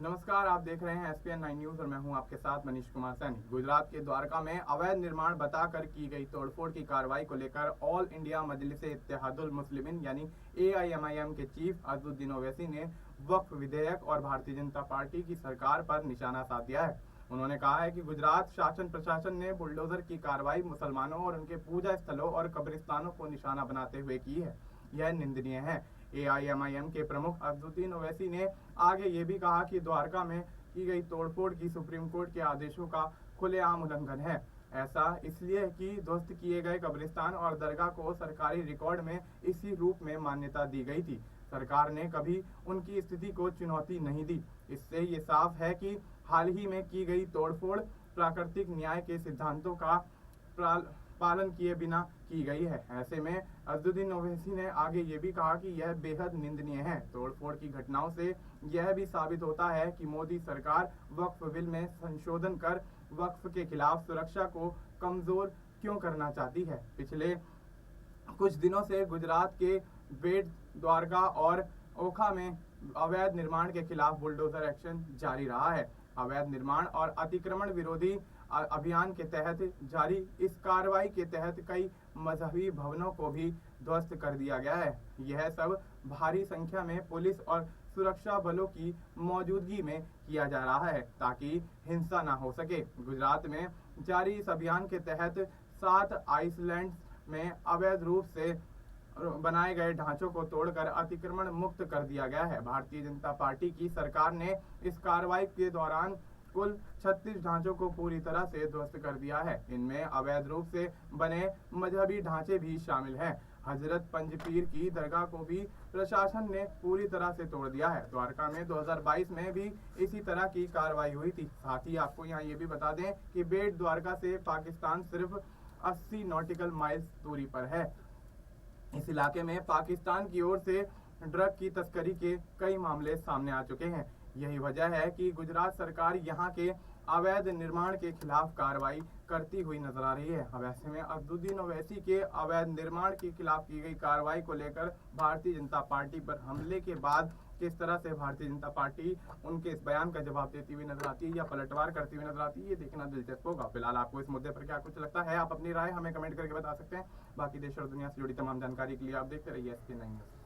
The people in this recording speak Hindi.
नमस्कार, आप देख रहे हैं SPN9 न्यूज और मैं हूं आपके साथ मनीष कुमार सैनी। गुजरात के द्वारका में अवैध निर्माण बताकर की गई तोड़फोड़ की कार्रवाई को लेकर ऑल इंडिया मजलिसे इत्तेहादुल मुस्लिमीन यानी AIMIM के चीफ असदुद्दीन ओवैसी ने वक्फ विधेयक और भारतीय जनता पार्टी की सरकार पर निशाना साध दिया है। उन्होंने कहा है कि गुजरात शासन प्रशासन ने बुलडोजर की कार्रवाई मुसलमानों और उनके पूजा स्थलों और कब्रिस्तानों को निशाना बनाते हुए की है। यह निंदनीय है। AIMIM के प्रमुख असदुद्दीन ओवैसी ने आगे ये भी कहा कि द्वारका में की गई तोड़फोड़ की सुप्रीम कोर्ट के आदेशों का खुलेआम उल्लंघन है। ऐसा इसलिए कि ध्वस्त किए गए कब्रिस्तान और दरगाह को सरकारी रिकॉर्ड में इसी रूप में मान्यता दी गई थी। सरकार ने कभी उनकी स्थिति को चुनौती नहीं दी। इससे ये साफ है कि हाल ही में की गई तोड़फोड़ प्राकृतिक न्याय के सिद्धांतों का पालन किए बिना की गई है। ऐसे में असदुद्दीन ओवैसी ने आगे ये भी कहा कि यह बेहद निंदनीय है। तोड़फोड़ की घटनाओं से यह भी साबित होता है कि मोदी सरकार वक्फ बिल में संशोधन कर वक्फ के खिलाफ सुरक्षा को कमजोर क्यों करना चाहती है। पिछले कुछ दिनों से गुजरात के बेट, द्वारका और ओखा में अवैध निर्माण के खिलाफ बुलडोजर एक्शन जारी रहा है। अवैध निर्माण और अतिक्रमण विरोधी अभियान के तहत जारी इस कार्रवाई के तहत कई मजहबी भवनों को भी ध्वस्त कर दिया गया है। यह सब भारी संख्या में पुलिस और सुरक्षा बलों की मौजूदगी में किया जा रहा है ताकि हिंसा न हो सके। गुजरात में जारी इस अभियान के तहत 7 आइसलैंड में अवैध रूप से बनाए गए ढांचों को तोड़कर अतिक्रमण मुक्त कर दिया गया है। भारतीय जनता पार्टी की सरकार ने इस कार्रवाई के दौरान कुल 36 ढांचों को पूरी तरह से ध्वस्त कर दिया है। इनमें अवैध रूप से बने मजहबी ढांचे भी शामिल हैं। हजरत पंजपीर की दरगाह को भी प्रशासन ने पूरी तरह से तोड़ दिया है। द्वारका में 2022 में भी इसी तरह की कार्रवाई हुई थी। साथ ही आपको यहाँ ये भी बता दें कि बेट द्वारका से पाकिस्तान सिर्फ 80 नॉटिकल माइल्स दूरी पर है। इस इलाके में पाकिस्तान की ओर से ड्रग की तस्करी के कई मामले सामने आ चुके हैं। यही वजह है कि गुजरात सरकार यहां के अवैध निर्माण के खिलाफ कार्रवाई करती हुई नजर आ रही है। अब ऐसे में असदुद्दीन ओवैसी के अवैध निर्माण के खिलाफ की गई कार्रवाई को लेकर भारतीय जनता पार्टी पर हमले के बाद किस तरह से भारतीय जनता पार्टी उनके इस बयान का जवाब देती हुई नजर आती है या पलटवार करती हुई नजर आती है, ये देखना दिलचस्प होगा। फिलहाल आपको इस मुद्दे पर क्या कुछ लगता है, आप अपनी राय हमें कमेंट करके बता सकते हैं। बाकी देश और दुनिया से जुड़ी तमाम जानकारी के लिए आप देखते रहिए SPN9 न्यूज।